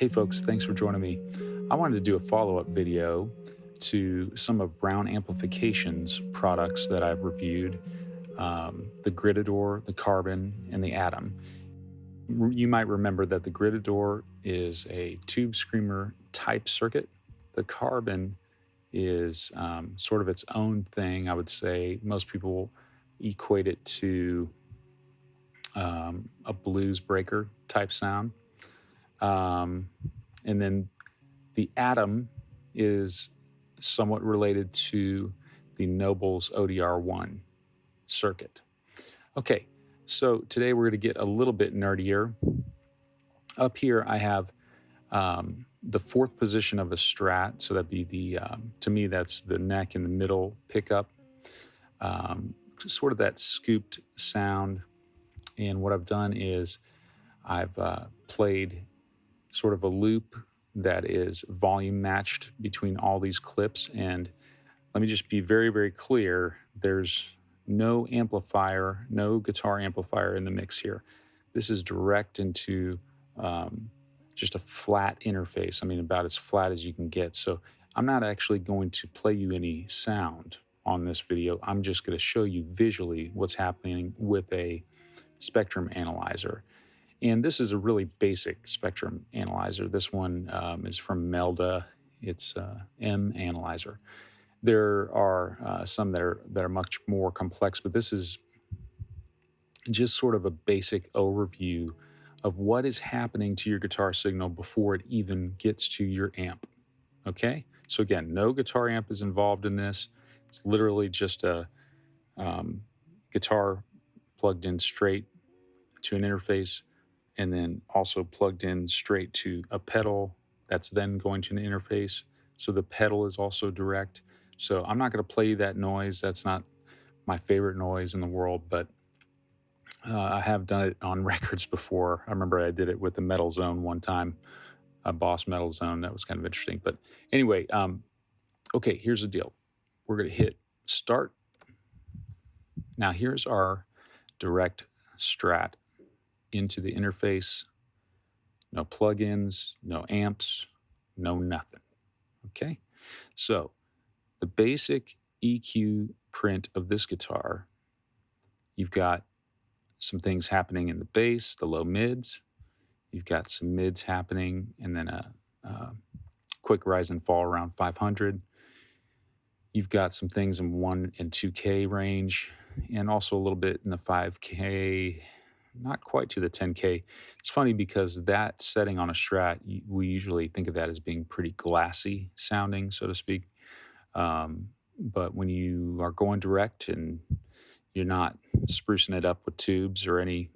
Hey folks, thanks for joining me. I wanted to do a follow-up video to some of Browne Amplification's products that I've reviewed, the Gridador, the Carbon, and the Atom. You might remember that the Gridador is a tube screamer type circuit. The Carbon is sort of its own thing. I would say most people equate it to a blues breaker type sound. And then the Atom is somewhat related to the Noble's ODR1 circuit. Okay, so today we're going to get a little bit nerdier. Up here I have the fourth position of a Strat, so that'd be the, to me that's the neck in the middle pickup, sort of that scooped sound. And what I've done is I've played sort of a loop that is volume matched between all these clips. And let me just be very, very clear. There's no amplifier, no guitar amplifier in the mix here. This is direct into just a flat interface. I mean, about as flat as you can get. So I'm not actually going to play you any sound on this video. I'm just going to show you visually what's happening with a spectrum analyzer. And this is a really basic spectrum analyzer. This one is from Melda. It's M analyzer. There are some that are much more complex, but this is just sort of a basic overview of what is happening to your guitar signal before it even gets to your amp. Okay? So again, no guitar amp is involved in this. It's literally just a guitar plugged in straight to an interface, and then also plugged in straight to a pedal that's then going to an interface. So the pedal is also direct. So I'm not going to play you that noise. That's not my favorite noise in the world, but I have done it on records before. I remember I did it with the Metal Zone one time, a Boss Metal Zone. That was kind of interesting. But anyway, okay, here's the deal. We're going to hit start. Now here's our direct Strat into the interface. No plugins, no amps, no nothing. Okay? So the basic EQ print of this guitar, you've got some things happening in the bass, the low mids. You've got some mids happening, and then a quick rise and fall around 500. You've got some things in 1 and 2K range, and also a little bit in the 5K, not quite to the 10K. It's funny because that setting on a Strat, we usually think of that as being pretty glassy sounding, so to speak. But when you are going direct and you're not sprucing it up with tubes or any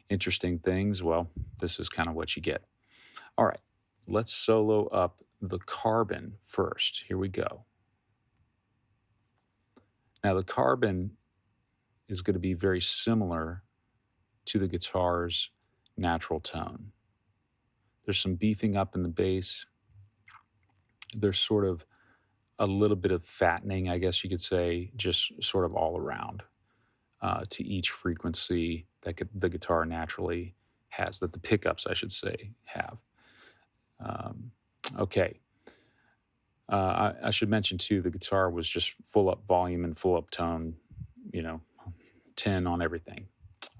interesting things, well, this is kind of what you get. All right, let's solo up the Carbon first. Here we go. Now the Carbon is going to be very similar to the guitar's natural tone. There's some beefing up in the bass. There's sort of a little bit of fattening, I guess you could say, just sort of all around to each frequency that the guitar naturally has, that the pickups, I should say, have. Okay. I should mention, too, the guitar was just full up volume and full up tone, 10 on everything.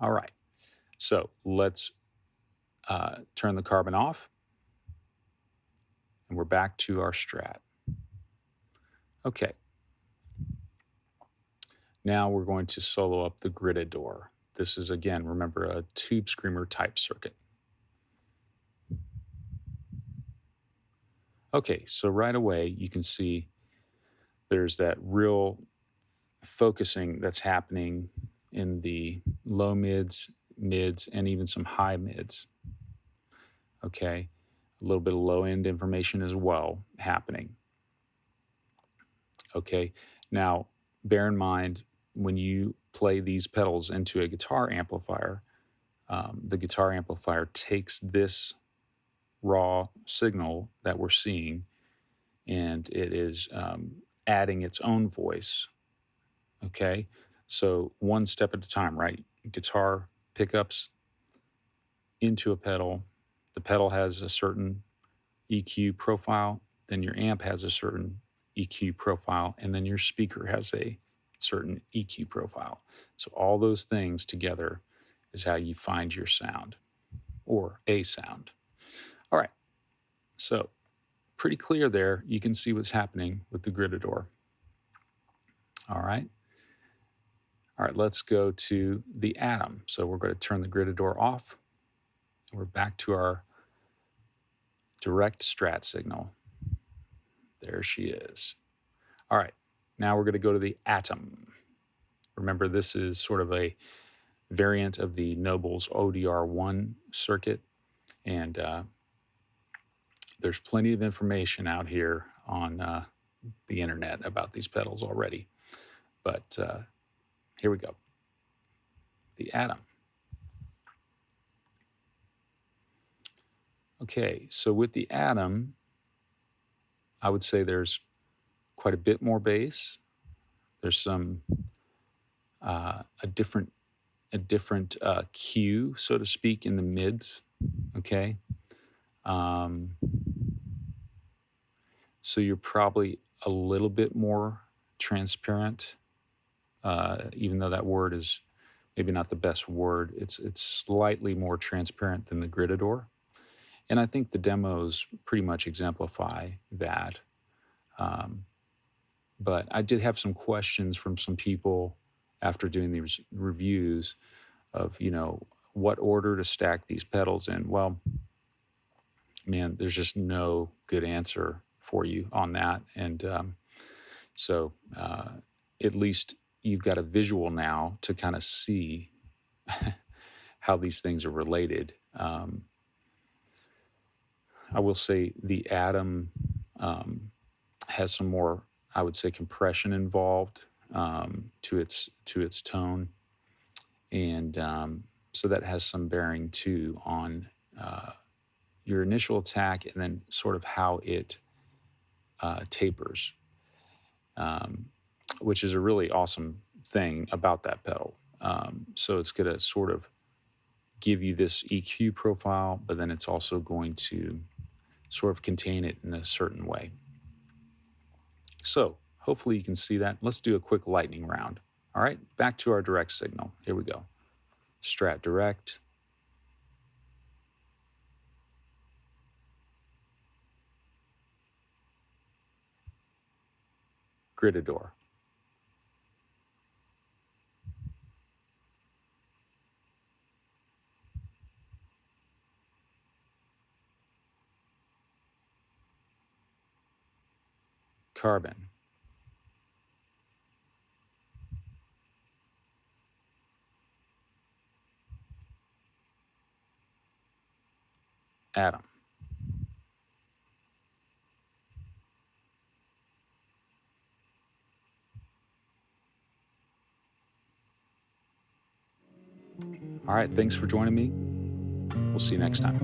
All right. So let's turn the Carbon off, and we're back to our Strat. Okay. Now we're going to solo up the Gridador. This is, again, remember, a tube screamer type circuit. Okay, so right away you can see there's that real focusing that's happening in the low mids, and even some high mids. Okay, a little bit of low end information as well happening. Okay, now bear in mind when you play these pedals into a guitar amplifier, the guitar amplifier takes this raw signal that we're seeing and it is adding its own voice. Okay, so one step at a time, right? Guitar pickups into a pedal. The pedal has a certain EQ profile, then your amp has a certain EQ profile, and then your speaker has a certain EQ profile. So all those things together is how you find your sound or a sound. All right, so pretty clear there. You can see what's happening with the Gridador. All right. All right, let's go to the Atom. So we're going to turn the Gridador off. We're back to our direct strat signal. There she is. All right, now we're going to go to the Atom. Remember, this is sort of a variant of the Noble's ODR1 circuit, and there's plenty of information out here on the internet about these pedals already. But here we go. The Atom. Okay, so with the Atom, I would say there's quite a bit more bass. There's some a different cue, so to speak, in the mids. Okay, so you're probably a little bit more transparent, even though that word is maybe not the best word. It's slightly more transparent than the Gridador, and I think the demos pretty much exemplify that. But I did have some questions from some people after doing these reviews of, what order to stack these pedals in. Well, man, there's just no good answer for you on that. And so at least you've got a visual now to kind of see how these things are related. I will say the Atom has some more, I would say, compression involved to its tone, and so that has some bearing too on your initial attack, and then sort of how it tapers, which is a really awesome thing about that pedal. So it's going to sort of give you this EQ profile, but then it's also going to sort of contain it in a certain way. So hopefully you can see that. Let's do a quick lightning round. All right, back to our direct signal. Here we go. Strat direct. Gridador. Carbon. Atom. All right, thanks for joining me. We'll see you next time.